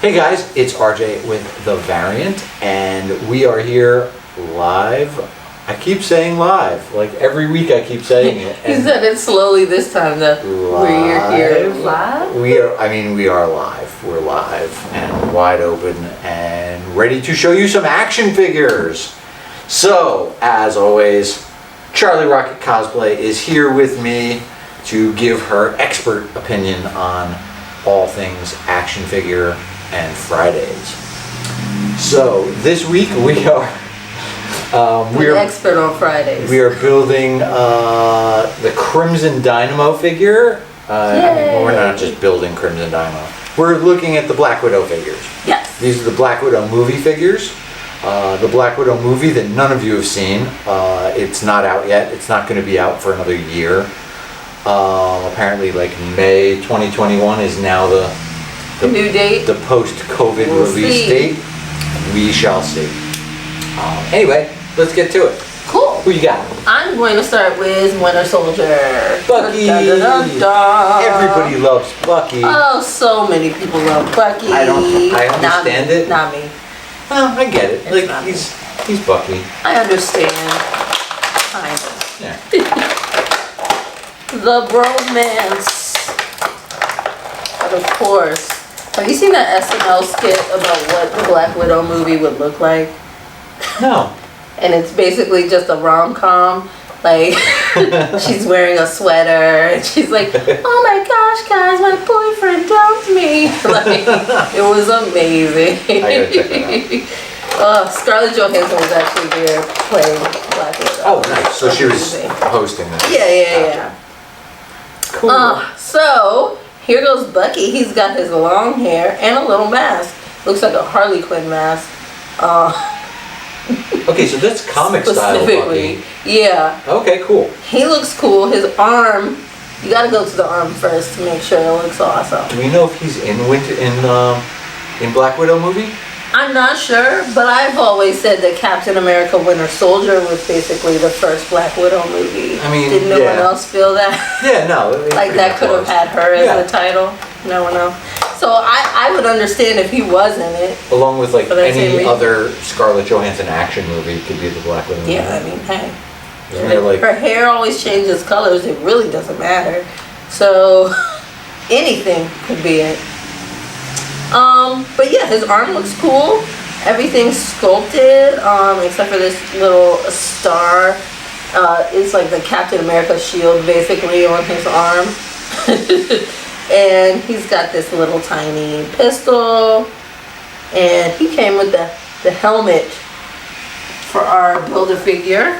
Hey guys, it's RJ with The Variant, and we are here live. I keep saying live, like every week I keep saying it. You said it slowly this time though. We're here live? We are live. We're live and wide open and ready to show you some action figures. So, as always, Charlie Rocket Cosplay is here with me to give her expert opinion on all things action figure and Fridays. So this week we are expert on Fridays. We are building the Crimson Dynamo figure. We're not just building Crimson Dynamo. We're looking at the Black Widow figures. Yes. These are the Black Widow movie figures. The Black Widow movie that none of you have seen. It's not out yet. It's not going to be out for another year. Apparently, like May 2021 is now the new date. The post-COVID release date. We shall see. Anyway, let's get to it. Cool. Who you got? I'm going to start with Winter Soldier. Bucky. Dun, dun, dun, dun. Everybody loves Bucky. Oh, so many people love Bucky. I understand it. Not me. Well, I get it. Like he's Bucky. I understand. Kind of. Yeah. The bromance. But of course, have you seen that SNL skit about what the Black Widow movie would look like? No. And it's basically just a rom-com. Like, she's wearing a sweater, and she's like, oh my gosh, guys, my boyfriend dumped me. Like, it was amazing. I gotta check that out. Scarlett Johansson was actually there playing Black Widow. Oh, nice. So she was hosting this. Yeah. Cool. So, here goes Bucky. He's got his long hair and a little mask. Looks like a Harley Quinn mask. Okay, so that's comic style Bucky. Yeah. Okay, cool. He looks cool. His arm, you gotta go to the arm first to make sure it looks awesome. Do we know if he's in Black Widow movie? I'm not sure, but I've always said that Captain America Winter Soldier was basically the first Black Widow movie. I mean, did no one else feel that? Yeah, no. Like that could have had her as the title? No one else. So I would understand if he was in it. Along with like any other Scarlett Johansson action movie could be the Black Widow movie. Yeah, I mean, hey. Isn't there like... Her hair always changes colors. It really doesn't matter. So anything could be it. But yeah, his arm looks cool. Everything's sculpted, except for this little star. It's like the Captain America shield basically on his arm. And he's got this little tiny pistol. And he came with the helmet for our Build-A-Figure.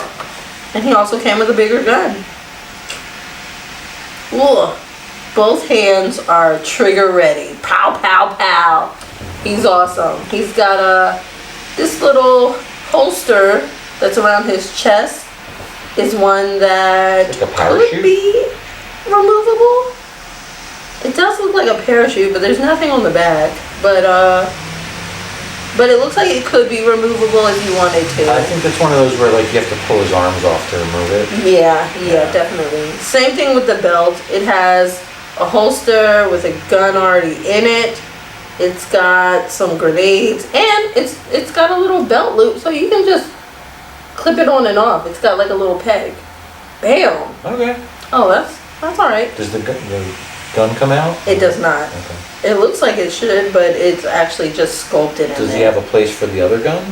And he also came with a bigger gun. Ooh. Both hands are trigger ready. Pow, pow, pow. He's awesome. He's got this little holster that's around his chest is one that like a parachute? Could be removable. It does look like a parachute, but there's nothing on the back. But it looks like it could be removable if you wanted to. I think that's one of those where like you have to pull his arms off to remove it. Yeah, definitely. Same thing with the belt. It has a holster with a gun already in it. It's got some grenades, and it's got a little belt loop, so you can just clip it on and off. It's got like a little peg. Bam. Okay. Oh, that's all right. Does the gun come out? It does not. Okay. It looks like it should, but it's actually just sculpted in Does he there. have a place for the other gun?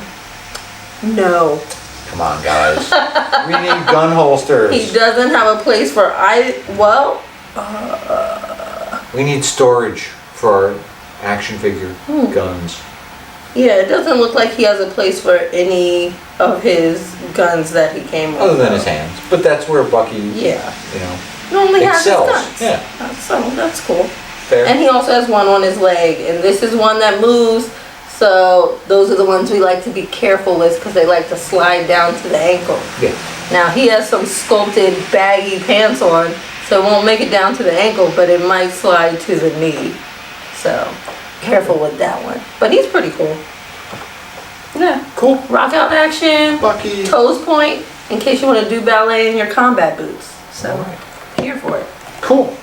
No. Come on, guys. We need gun holsters. He doesn't have a place for we need storage for our action figure guns. Yeah, it doesn't look like he has a place for any of his guns that he came with. Other than his hands. But that's where Bucky, normally has his excels. guns. Yeah. So that's cool. Fair. And he also has one on his leg, and this is one that moves. So those are the ones we like to be careful with because they like to slide down to the ankle. Yeah. Now he has some sculpted baggy pants on, so it won't make it down to the ankle, but it might slide to the knee. So careful with that one. But he's pretty cool. Yeah. Cool. Rock out action. Bucky. Toes point in case you want to do ballet in your combat boots. So here for it. Cool.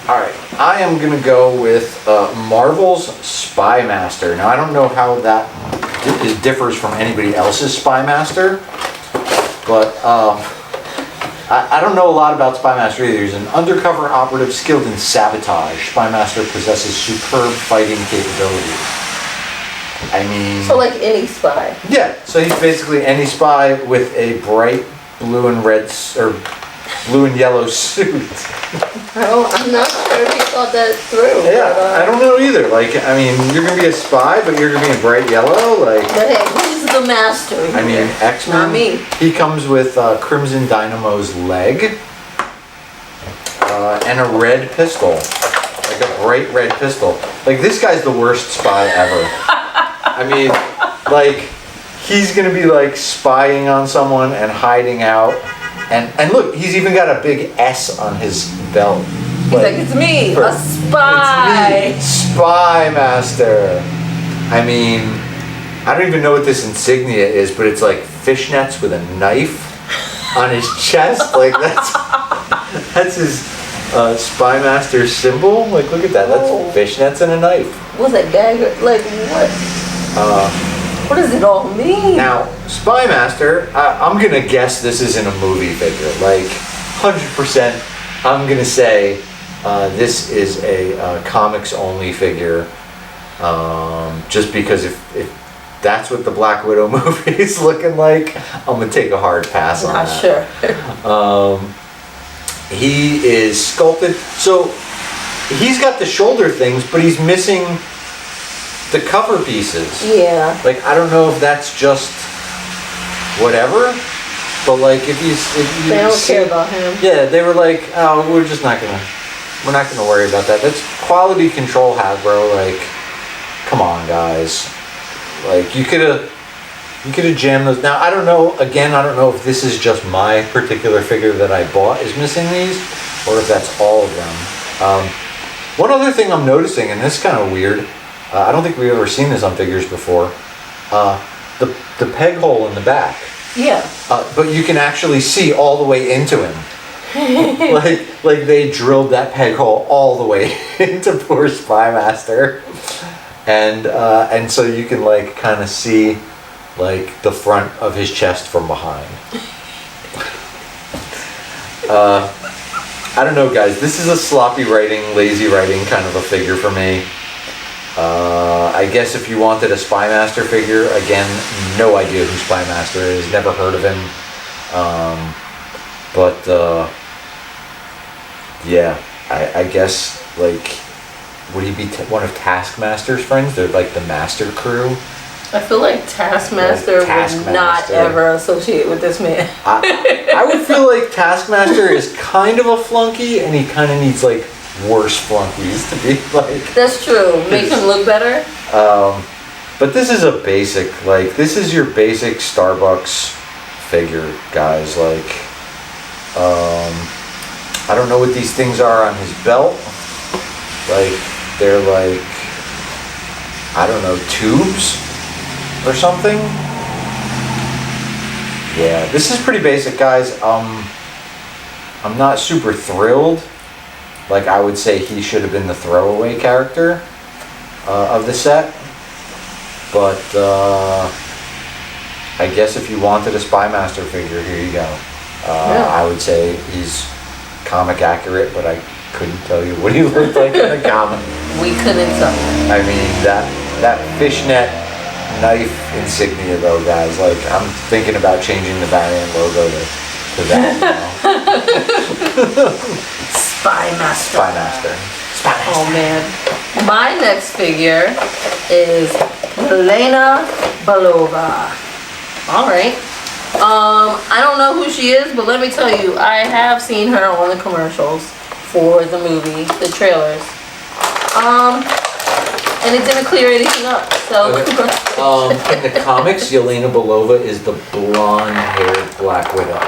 All right. I am gonna go with Marvel's Spy Master. Now I don't know how that differs from anybody else's Spy Master, but I don't know a lot about Spy Master either. He's an undercover operative skilled in sabotage. Spy Master possesses superb fighting capabilities. I mean... So like any spy. Yeah, so he's basically any spy with a bright blue and red, or blue and yellow suit. I'm not sure if he thought that through. Yeah, but, I don't know either. Like, I mean, you're gonna be a spy, but you're gonna be in bright yellow. Like, But hey, who's the master here? I mean, X-Men. Not me. He comes with Crimson Dynamo's leg and a red pistol, like a bright red pistol. Like, this guy's the worst spy ever. I mean, like, he's gonna be like spying on someone and hiding out. And look, he's even got a big S on his belt. He's like, it's me, a spy. It's me, Spy Master. I mean, I don't even know what this insignia is, but it's like fishnets with a knife on his chest. Like, that's his Spy Master symbol. Like, look at that. That's fishnets and a knife. What's that dagger? Like, what? What does it all mean? Now, Spy Master, I'm gonna guess this isn't a movie figure. Like, 100%, I'm gonna say this is a comics-only figure. Just because if that's what the Black Widow movie is looking like, I'm gonna take a hard pass on Not that. sure. He is sculpted, so he's got the shoulder things, but he's missing the cover pieces. Yeah. Like, I don't know if that's just whatever, but like if you They don't care about him. Yeah, they were like, oh, we're not gonna worry about that. That's quality control, Hasbro. Like, come on, guys. Like, you could have jammed those. Now, I don't know if this is just my particular figure that I bought is missing these, or if that's all of them. One other thing I'm noticing, and this is kind of weird, I don't think we've ever seen this on figures before, the peg hole in the back. Yeah. But you can actually see all the way into him. like they drilled that peg hole all the way into poor Spy Master. And so you can like kind of see like the front of his chest from behind. I don't know, guys. This is a sloppy writing, lazy writing kind of a figure for me. I guess if you wanted a Spy Master figure, again, no idea who Spy Master is, never heard of him. Yeah, I guess, like, would he be one of Taskmaster's friends? They're like the Master Crew. I feel like Taskmaster would not ever associate with this man. I would feel like Taskmaster is kind of a flunky, and he kind of needs like worse flunkies to be like. That's true. Make him look better. But this is a basic, like, this is your basic Starbucks figure, guys. Like, I don't know what these things are on his belt. Like, they're like, I don't know, tubes or something. Yeah, this is pretty basic, guys. I'm not super thrilled. Like, I would say he should have been the throwaway character of the set. But I guess if you wanted a Spy Master figure, here you go. Yeah. I would say he's comic accurate, but I couldn't tell you what he looked like in the comic. We couldn't tell. I mean, that fishnet knife insignia, though, guys. Like, I'm thinking about changing the Variant logo to that now. Spy Master. Spy Master. Spy Master. Oh man. My next figure is Yelena Belova. Alright. I don't know who she is, but let me tell you, I have seen her on the commercials for the movie, the trailers. And it didn't clear anything up, so. In the comics, Yelena Belova is the blonde-haired Black Widow.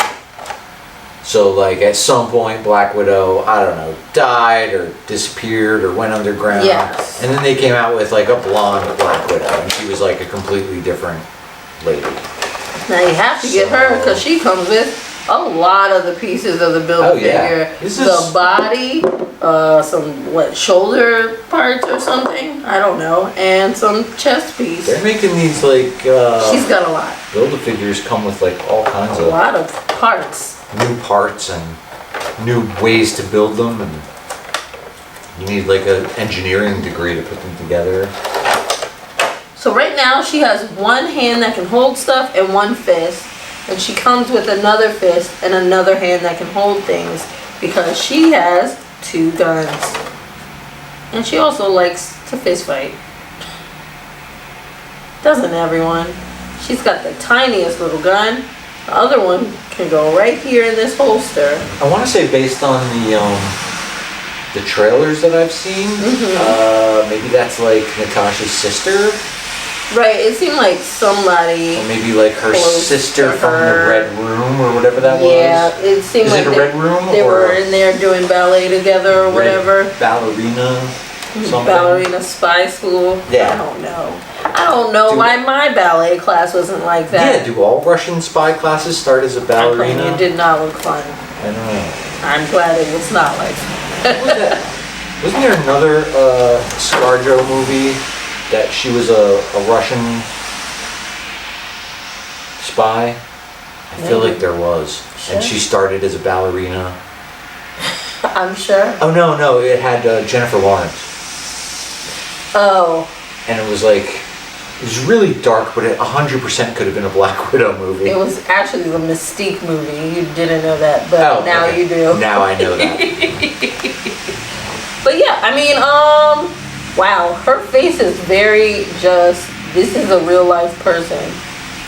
So, like, at some point, Black Widow, I don't know, died or disappeared or went underground. Yes. And then they came out with, like, a blonde Black Widow, and she was, like, a completely different lady. Now you have to get her because she comes with a lot of the pieces of the Build-A-Figure. The body, some shoulder parts or something, I don't know, and some chest piece. They're making these like she's got a lot. Build-A-Figures come with like all kinds of a lot of parts. New parts and new ways to build them, and you need like an engineering degree to put them together. So right now she has one hand that can hold stuff and one fist. And she comes with another fist and another hand that can hold things because she has 2 guns. And she also likes to fist fight. Doesn't everyone? She's got the tiniest little gun. The other one can go right here in this holster. I want to say based on the trailers that I've seen, maybe that's like Natasha's sister. Right, it seemed like somebody. Or maybe like her sister from the Red Room or whatever that was. Yeah, it seemed like it a Red Room? They were in there doing ballet together or whatever. Ballerina. Something. Ballerina spy school. Yeah. I don't know why my ballet class wasn't like that. Yeah, do all Russian spy classes start as a ballerina? It did not look fun. I don't know. I'm glad it was not like that. Wasn't there another ScarJo movie that she was a Russian spy? I feel like there was. Sure. And she started as a ballerina. I'm sure. Oh, no, it had Jennifer Lawrence. Oh. And it was like, it was really dark, but it 100% could have been a Black Widow movie. It was actually the Mystique movie. You didn't know that, but now you do. Now I know that. But yeah, I mean, wow, her face is very just, this is a real life person.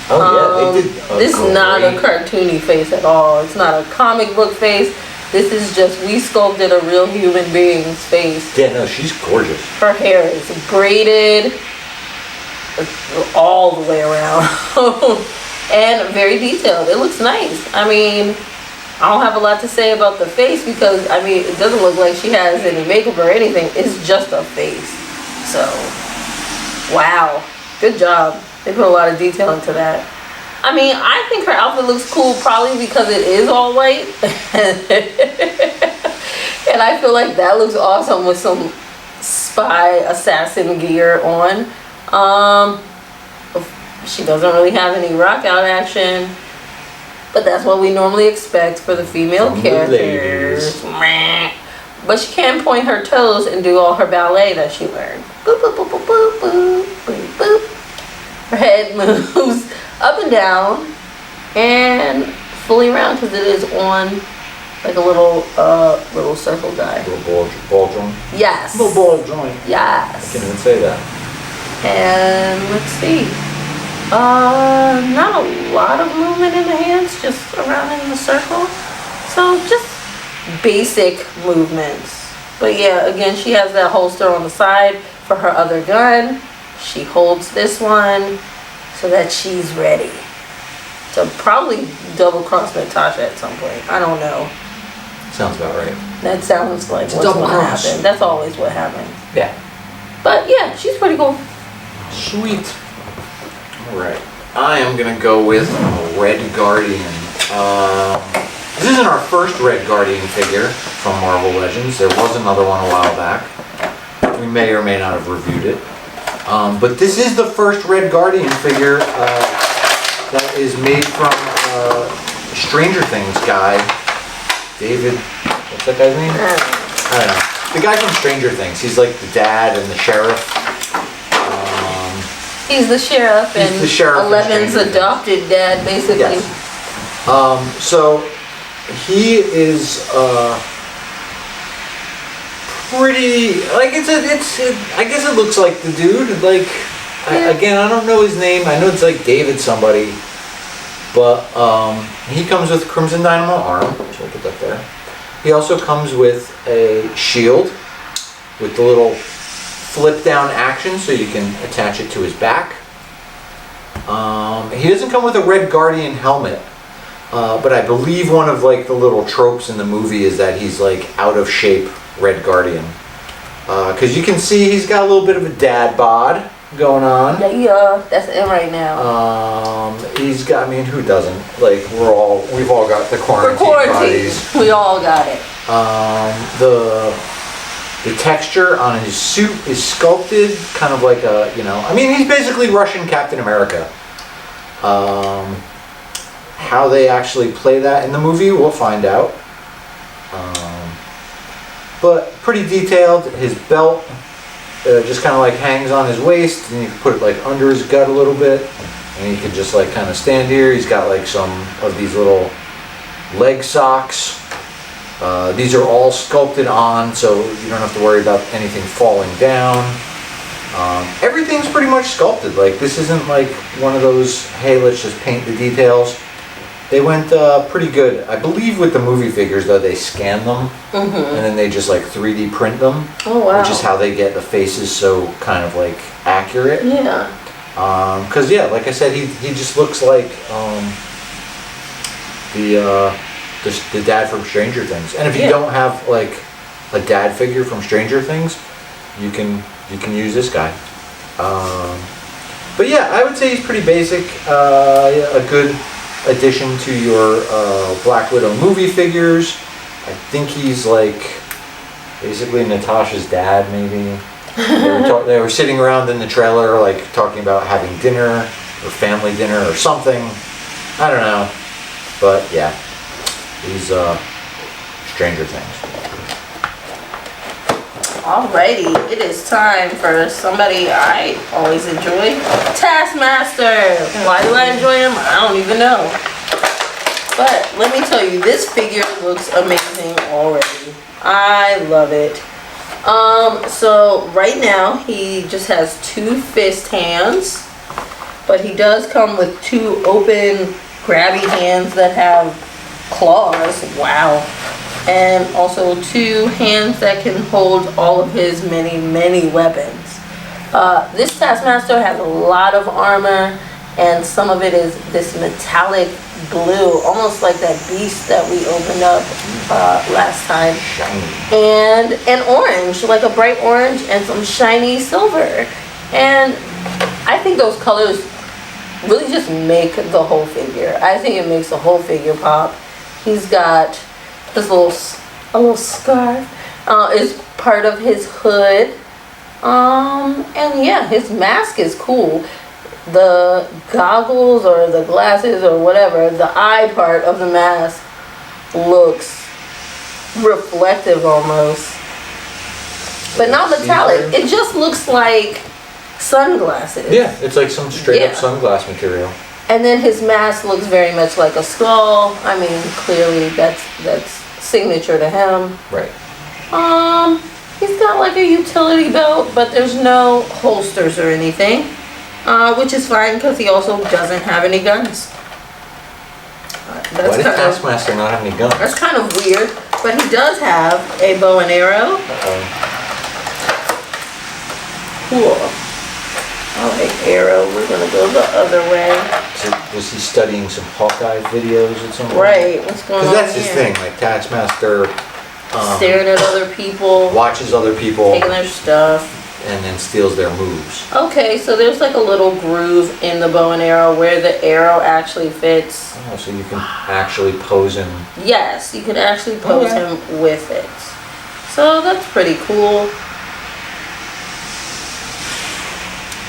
Oh yeah, they did. This is not a cartoony face at all. It's not a comic book face. This is just, we sculpted a real human being's face. Yeah, no, she's gorgeous. Her hair is braided all the way around. And very detailed. It looks nice. I mean, I don't have a lot to say about the face because, I mean, it doesn't look like she has any makeup or anything. It's just a face. So, wow. Good job. They put a lot of detail into that. I mean, I think her outfit looks cool probably because it is all white. And I feel like that looks awesome with some spy assassin gear on. She doesn't really have any rock out action. But that's what we normally expect for the female characters. But she can point her toes and do all her ballet that she learned. Boop, boop, boop, boop, boop, boop, boop, boop. Her head moves up and down and fully around because it is on like a little circle guy. Little ball joint? Yes. Little ball joint. Yes. I can't even say that. And let's see. Not a lot of movement in the hands, just around in the circle. So just basic movements. But yeah, again, she has that holster on the side for her other gun. She holds this one so that she's ready to probably double cross Natasha at some point. I don't know. Sounds about right. That sounds like what's going to happen. That's always what happens. Yeah. But yeah, she's pretty cool. Sweet. Alright. I am going to go with Red Guardian. This isn't our first Red Guardian figure from Marvel Legends. There was another one a while back. We may or may not have reviewed it. But this is the first Red Guardian figure that is made from Stranger Things guy, David, what's that guy's name? I don't know. The guy from Stranger Things. He's like the dad and the sheriff. He's the sheriff and Eleven's adopted dad, basically. Yes. So he is pretty, like I guess it looks like the dude. Like again, I don't know his name. I know it's like David somebody, but he comes with Crimson Dynamo arm. So I'll put that there. He also comes with a shield with the little flip down action so you can attach it to his back. He doesn't come with a Red Guardian helmet, but I believe one of like the little tropes in the movie is that he's like out of shape Red Guardian, because you can see he's got a little bit of a dad bod, going on. Yeah, that's in right now. He's got, I mean, who doesn't? Like, we've all got the For quarantine bodies. we all got it. The texture on his suit is sculpted kind of like a, I mean, he's basically Russian Captain America. How they actually play that in the movie, we'll find out. But pretty detailed. His belt just kind of like hangs on his waist, and you can put it like under his gut a little bit, and he can just like kind of stand here. He's got like some of these little leg socks. These are all sculpted on, so you don't have to worry about anything falling down. Everything's pretty much sculpted. Like, this isn't like one of those, hey, let's just paint the details. They went pretty good. I believe with the movie figures, though, they scan them, and then they just like 3D print them. Oh, wow. Which is how they get the faces so kind of like accurate. Yeah. Because, yeah, like I said, he just looks like the dad from Stranger Things. And if you don't have like a dad figure from Stranger Things, you can use this guy. But yeah, I would say he's pretty basic. A good addition to your Black Widow movie figures. I think he's like basically Natasha's dad, maybe. They were sitting around in the trailer like talking about having dinner or family dinner or something. I don't know. But yeah, he's Stranger Things. Alrighty, it is time for somebody I always enjoy, Taskmaster. Why do I enjoy him? I don't even know. But let me tell you, this figure looks amazing already. I love it. So right now he just has 2 fist hands, but he does come with 2 open grabby hands that have claws. Wow. And also 2 hands that can hold all of his many weapons. This Taskmaster has a lot of armor, and some of it is this metallic blue, almost like that beast that we opened up last time. Shiny. And orange, like a bright orange, and some shiny silver. And I think those colors really just make the whole figure. I think it makes the whole figure pop. He's got this little scarf is part of his hood, and yeah, his mask is cool. The goggles or the glasses or whatever, the eye part of the mask looks reflective almost, but not metallic. It just looks like sunglasses. Yeah, it's like some straight up sunglass material. And then his mask looks very much like a skull. I mean, clearly that's signature to him. Right. He's got like a utility belt, but there's no holsters or anything, which is fine because he also doesn't have any guns. Why did Taskmaster not have any guns? That's kind of weird, but he does have a bow and arrow. Cool. Alright, arrow, we're gonna go the other way. So was he studying some Hawkeye videos at some point? Right, what's going on? Because that's his thing, like Taskmaster staring at other people, watches other people, taking their stuff, and then steals their moves. Okay, so there's like a little groove in the bow and arrow where the arrow actually fits. Oh, so you can actually pose him. Yes, you can actually pose him with it. So that's pretty cool.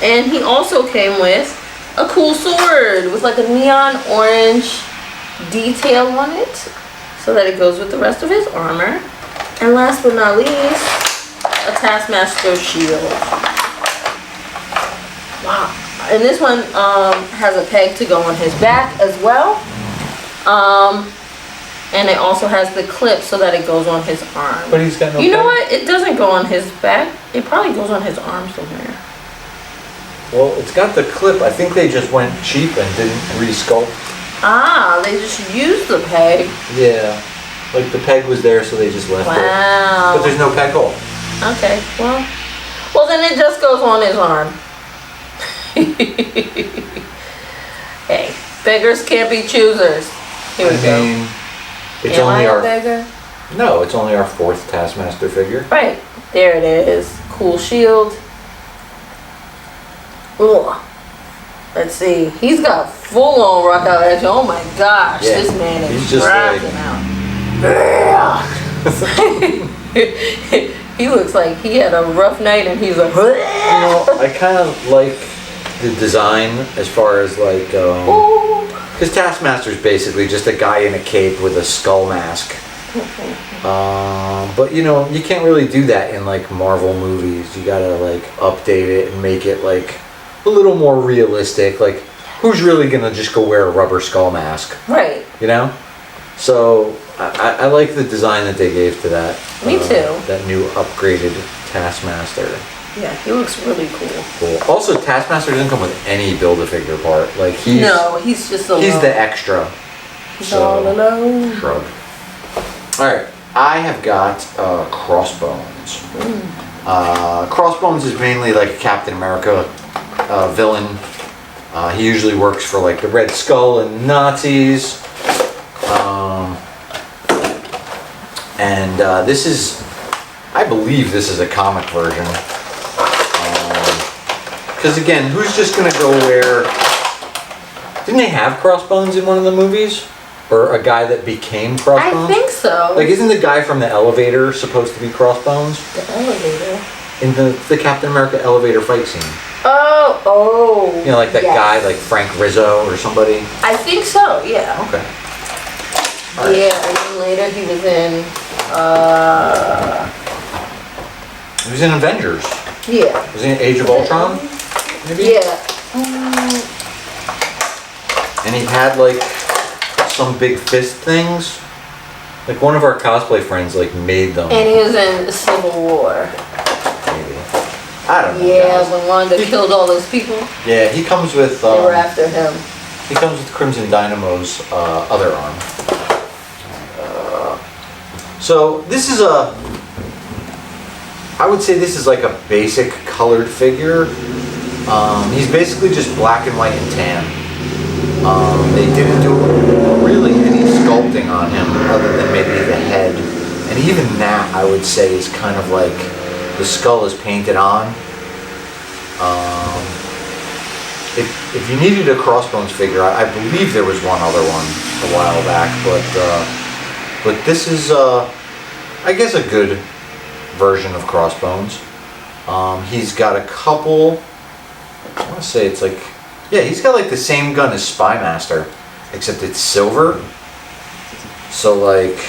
And he also came with a cool sword with like a neon orange detail on it, so that it goes with the rest of his armor. And last but not least, a Taskmaster shield. Wow. And this one has a peg to go on his back as well. And it also has the clip so that it goes on his arm. But he's got no You know peg. what? It doesn't go on his back. It probably goes on his arm somewhere. Well, it's got the clip. I think they just went cheap and didn't resculpt. Ah, they just used the peg. Yeah. Like the peg was there, so they just left it. Wow. But there's no peg hole. Okay, well then it just goes on his arm. Hey, beggars can't be choosers. Here we go. It's Am only I a our beggar? No, it's only our 4th Taskmaster figure. Right, there it is. Cool shield. Ugh. Let's see. He's got full on rock out action. Oh my gosh, Yeah, this man is he's just rocking out. He looks like he had a rough night and he's like. I kind of like the design as far as like, because Taskmaster's basically just a guy in a cape with a skull mask. But you know, you can't really do that in like Marvel movies. You gotta like update it and make it like a little more realistic. Like, who's really gonna just go wear a rubber skull mask? Right. You know? So I like the design that they gave to that. Me too. That new upgraded Taskmaster. Yeah, he looks really cool. Also, Taskmaster doesn't come with any Build-A-Figure part. Like he's just alone. He's the extra. He's all alone. Shrug. All right, I have got Crossbones. Crossbones is mainly like a Captain America villain. He usually works for like the Red Skull and Nazis. And this is, I believe this is a comic version. Because again, who's just gonna go wear? Didn't they have Crossbones in one of the movies? Or a guy that became Crossbones? I think so. Like, isn't the guy from the elevator supposed to be Crossbones? The elevator? In the Captain America elevator fight scene. Oh. You know, like that guy, like Frank Rizzo or somebody? I think so, yeah. Okay. Right. Yeah, and then later he was in, He was in Avengers. Yeah. Was he in Age of Ultron? Maybe? Yeah. And he had, like, some big fist things. Like, one of our cosplay friends, like, made them. And he was in Civil War. Maybe. I don't know. Yeah, guys. when Wanda killed all those people. Yeah, he comes with... they were after him. He comes with Crimson Dynamo's other arm. So this is I would say this is like a basic colored figure. He's basically just black and white and tan. They didn't do really any sculpting on him other than maybe the head. And even that, I would say, is kind of like the skull is painted on. If you needed a Crossbones figure, I believe there was one other one a while back, but this is, I guess, a good version of Crossbones. He's got a couple, I want to say it's like, yeah, he's got like the same gun as Spymaster, except it's silver. So like,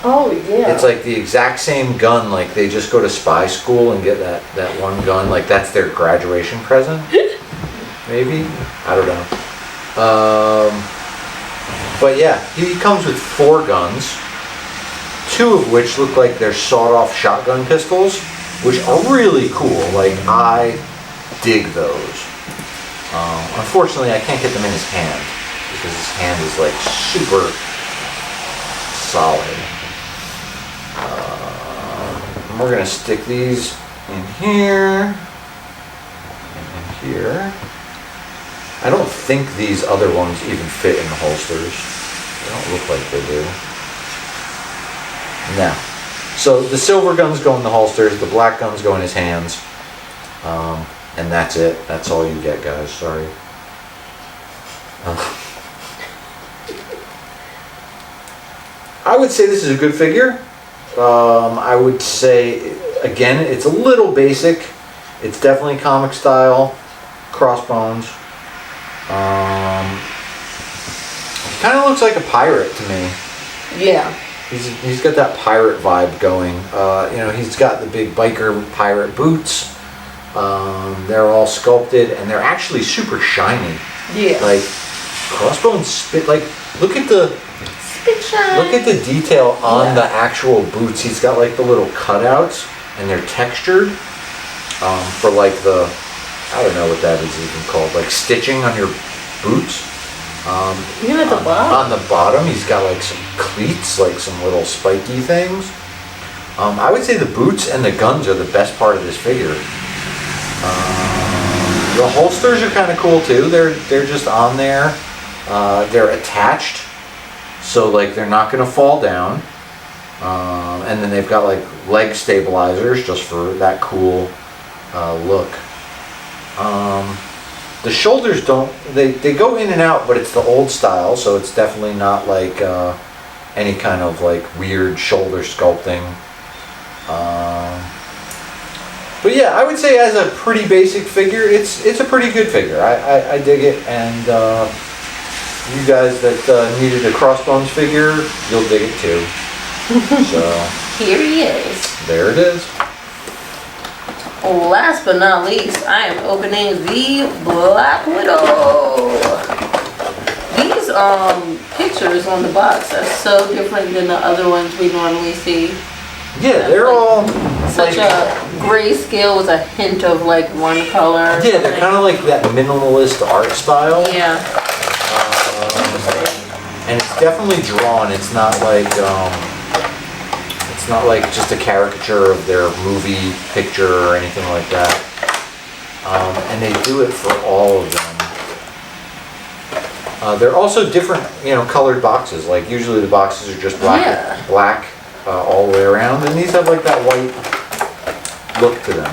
oh yeah, it's like the exact same gun. Like they just go to spy school and get that one gun. Like that's their graduation present. Maybe, I don't know. But yeah, he comes with 4 guns, 2 of which look like they're sawed-off shotgun pistols, which are really cool. Like, I dig those. Unfortunately, I can't get them in his hand, because his hand is, like, super solid. And we're going to stick these in here, and in here. I don't think these other ones even fit in the holsters. They don't look like they do. No. So the silver guns go in the holsters, the black guns go in his hands. And that's it. That's all you get, guys. Sorry. I would say this is a good figure. I would say, again, it's a little basic. It's definitely comic style. Crossbones. He kind of looks like a pirate to me. Yeah. He's got that pirate vibe going. You know, he's got the big biker pirate boots. They're all sculpted and they're actually super shiny. Yeah. Like Crossbones spit. Like look at the detail on the actual boots. He's got like the little cutouts and they're textured for like the, I don't know what that is even called, like stitching on your boots. Even at the bottom? On the bottom, he's got like some cleats, like some little spiky things. I would say the boots and the guns are the best part of this figure. The holsters are kind of cool too. They're just on there. They're attached, so like they're not going to fall down. And then they've got like leg stabilizers just for that cool look. The shoulders don't, they go in and out, but it's the old style, so it's definitely not like any kind of like weird shoulder sculpting. But yeah, I would say as a pretty basic figure, it's a pretty good figure. I dig it, and you guys that needed a Crossbones figure, you'll dig it too. So here he is. There it is. Last but not least, I am opening the Black Widow. These pictures on the box are so different than the other ones we normally see. Yeah, they're all such like, a grayscale with a hint of like one color. Yeah, they're kind of like that minimalist art style. Yeah. And it's definitely drawn. It's not like just a caricature of their movie picture or anything like that. And they do it for all of them. They're also different, colored boxes. Like usually the boxes are just black all the way around, and these have like that white look to them.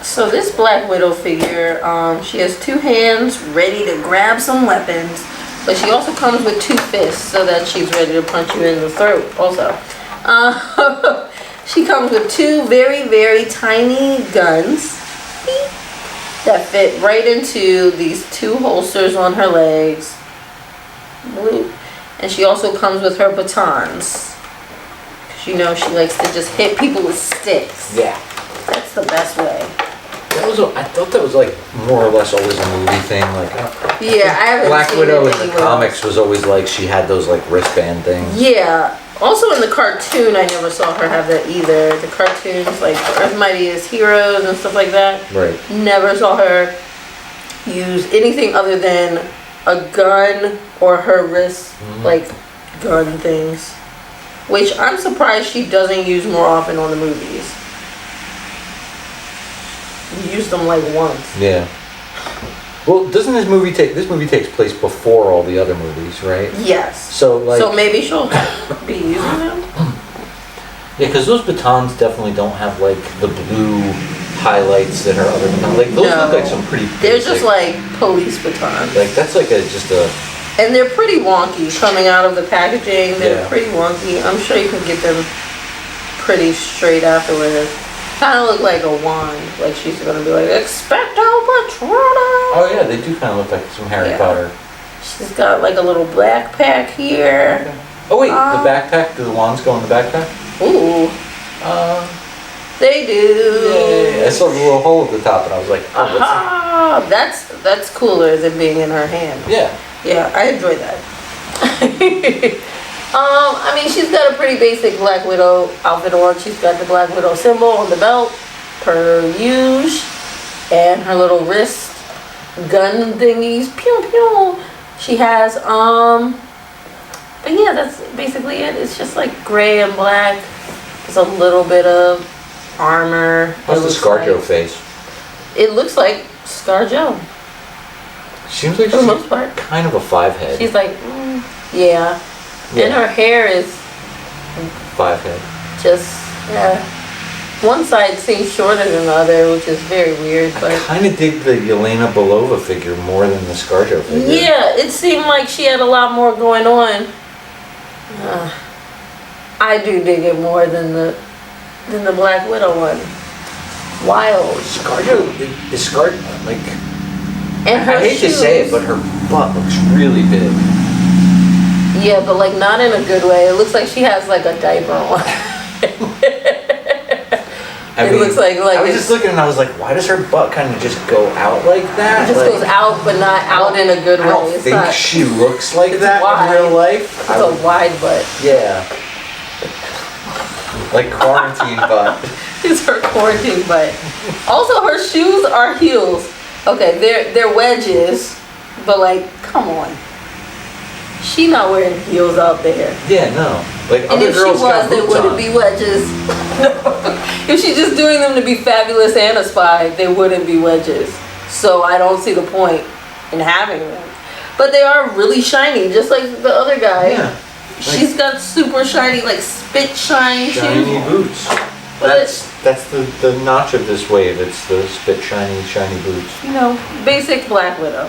So this Black Widow figure, she has two hands ready to grab some weapons, but she also comes with two fists so that she's ready to punch you in the throat also. She comes with two very, very tiny guns that fit right into these two holsters on her legs. And she also comes with her batons. She likes to just hit people with sticks. Yeah. That's the best way. I thought that was like more or less always a movie thing. Like, yeah, I haven't Black seen Widow it in the comics was always like she had those like wristband things. Yeah. Also in the cartoon, I never saw her have that either. The cartoons, like Earth Mightiest Heroes and stuff like that. Right. Never saw her use anything other than a gun or her wrist, like gun things. Which I'm surprised she doesn't use more often on the movies. We used them like once. Yeah. Well, doesn't this movie takes place before all the other movies, right? Yes. So maybe she'll be using them. Yeah, because those batons definitely don't have like the blue highlights that her other batons. Like those look like some pretty basic. They're just like police batons. Like that's like just a. And they're pretty wonky coming out of the packaging. They're Yeah. pretty wonky. I'm sure you can get them pretty straight afterwards. Kind of look like a wand. Like she's gonna be like, Expecto Patronum! Oh yeah, they do kind of look like some Harry Potter. She's got like a little backpack here. Okay. Oh wait, the backpack? Do the wands go in the backpack? Ooh. They do. Yeah, I saw the little hole at the top and I was like, oh, that's cooler than being in her hand. Yeah. Yeah, I enjoy that. I mean, she's got a pretty basic Black Widow outfit on. She's got the Black Widow symbol on the belt, per usual, and her little wrist gun thingies. Pew pew. She has but yeah, that's basically it. It's just like gray and black. There's a little bit of armor. How's the ScarJo face? It looks like ScarJo. Seems like for the most part. Kind of a 5-head. She's like, yeah. And her hair is 5-head. Just, one side seems shorter than the other, which is very weird. But I kind of dig the Yelena Belova figure more than the ScarJo figure. Yeah, it seemed like she had a lot more going on. I do dig it more than the Black Widow one. Wild. ScarJo is ScarJo like. And her I hate to say it, but her butt looks really big. Yeah, but like not in a good way. It looks like she has like a diaper on. It looks like I was just looking and I was like, why does her butt kind of just go out like that? It just goes out, but not out in a good way. I don't think she looks like that in real life. It's a wide butt. Yeah. Like quarantine butt. It's her quarantine butt. Also, her shoes are heels. Okay, they're wedges, but like, come on. She not wearing heels out there. Yeah, no. Like and if she was, they wouldn't be wedges. If she's just doing them to be fabulous and a spy, they wouldn't be wedges. So I don't see the point in having them. But they are really shiny, just like the other guy. Yeah. She's got super shiny, like spit shine shiny shoes. boots. That's the notch of this wave. It's the spit shiny boots. You know, basic Black Widow.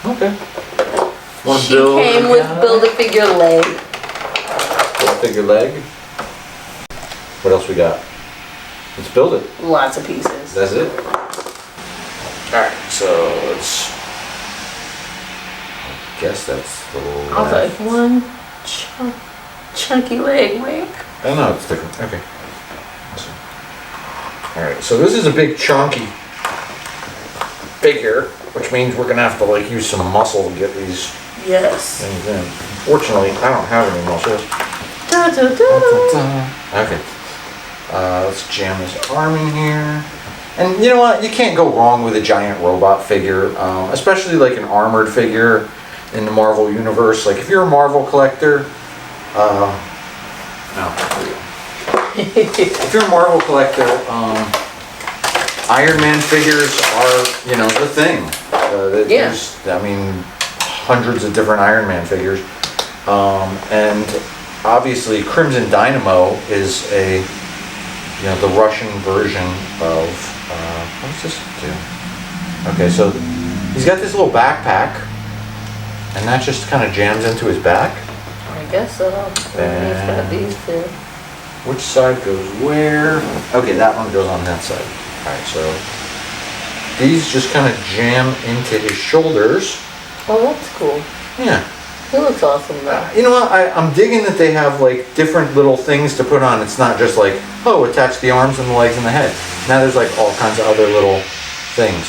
Okay. She came with Build-A-Figure leg. Build-A-Figure leg. What else we got? Let's build it. Lots of pieces. That's it? Alright, so let's... I guess that's the I was like, one chunky leg, wait. Oh no, it's different. Okay. Alright, so this is a big chunky figure, which means we're gonna have to like use some muscle to get these things in. Unfortunately, I don't have any muscles. Da, da, da. Okay. Let's jam this arm in here. And you know what? You can't go wrong with a giant robot figure, especially like an armored figure in the Marvel universe. Like if you're a Marvel collector, if you're a Marvel collector, Iron Man figures are, you know, the thing. There's, I mean, hundreds of different Iron Man figures. And obviously Crimson Dynamo is a, you know, the Russian version of, what does this do? Okay, so he's got this little backpack, and that just kind of jams into his back. I guess so. And he's got these two. Which side goes where? Okay, that one goes on that side. Alright, so these just kind of jam into his shoulders. Oh, that's cool. Yeah. He looks awesome though. You know what? I'm digging that they have like different little things to put on. It's not just like, oh, attach the arms and the legs and the head. Now there's like all kinds of other little things.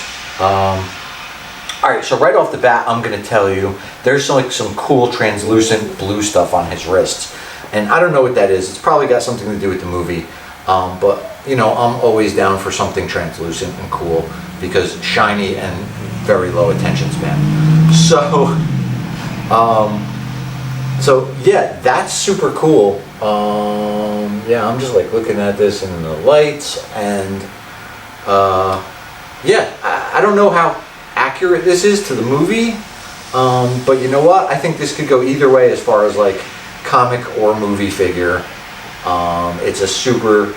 Alright, so right off the bat, I'm going to tell you, there's like some cool translucent blue stuff on his wrists. And I don't know what that is. It's probably got something to do with the movie. But, you know, I'm always down for something translucent and cool because shiny and very low attention span. So yeah, that's super cool. Yeah, I'm just like looking at this in the lights and yeah, I don't know how accurate this is to the movie. But you know what? I think this could go either way as far as like comic or movie figure. It's a super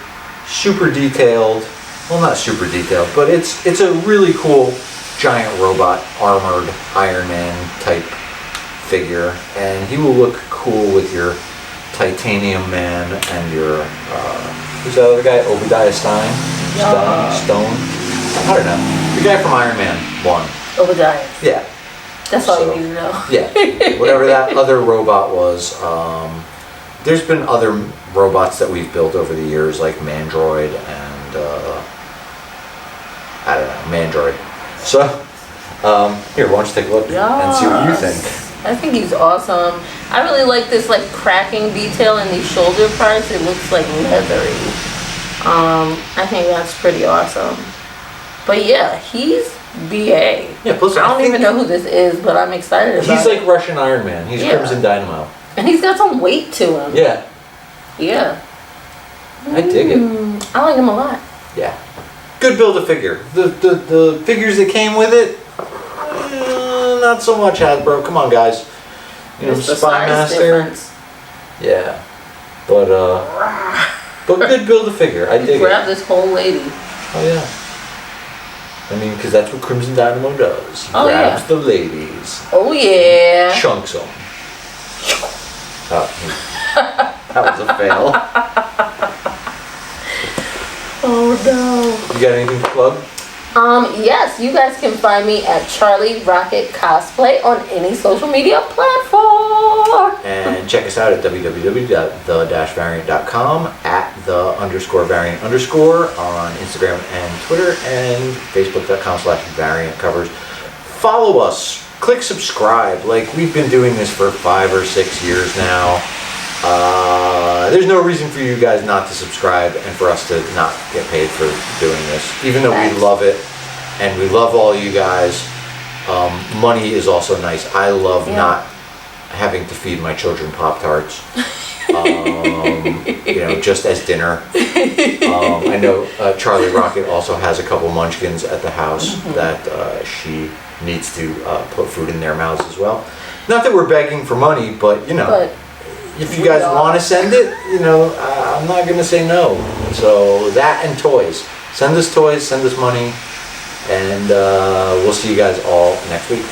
detailed, well, not super detailed, but it's a really cool giant robot armored Iron Man type figure, and he will look cool with your Titanium Man and your who's the other guy? Obadiah Stone? I don't know. The guy from Iron Man 1. Obadiah. Yeah. That's all you need to know. Yeah, whatever that other robot was. There's been other robots that we've built over the years, like Mandroid and I don't know, Mandroid. So here, why don't you take a look and see what you think? I think he's awesome. I really like this like cracking detail in these shoulder parts. It looks like leathery. I think that's pretty awesome. But yeah, he's BA. Yeah, plus I don't even know who this is, but I'm excited about He's like Russian Iron Man. He's Crimson Dynamo. And he's got some weight to him. Yeah. Yeah. I dig it. I like him a lot. Yeah. Good Build-A-Figure. The figures that came with it, not so much Hasbro. Come on, guys. You know, Spy Master. Yeah. But good Build-A-Figure. I dig it. Grab this whole lady. Oh yeah. I mean, because that's what Crimson Dynamo does. He grabs the ladies. Oh yeah. Chunks them. That was a fail. Oh no. You got anything to plug? Yes, you guys can find me at Charlie Rocket Cosplay on any social media platform. And check us out at www.the-variant.com, at @the_variant_ on Instagram and Twitter, and facebook.com/variant covers. Follow us, click subscribe. Like, we've been doing this for 5 or 6 years now. There's no reason for you guys not to subscribe and for us to not get paid for doing this, even though we love it and we love all you guys. Money is also nice. I love not having to feed my children Pop-Tarts, you know, just as dinner. I know Charlie Rocket also has a couple munchkins at the house that she needs to put food in their mouths as well. Not that we're begging for money, but you know, if you guys want to send it, you know, I'm not gonna say no. So that and toys. Send us toys, send us money, and we'll see you guys all next week.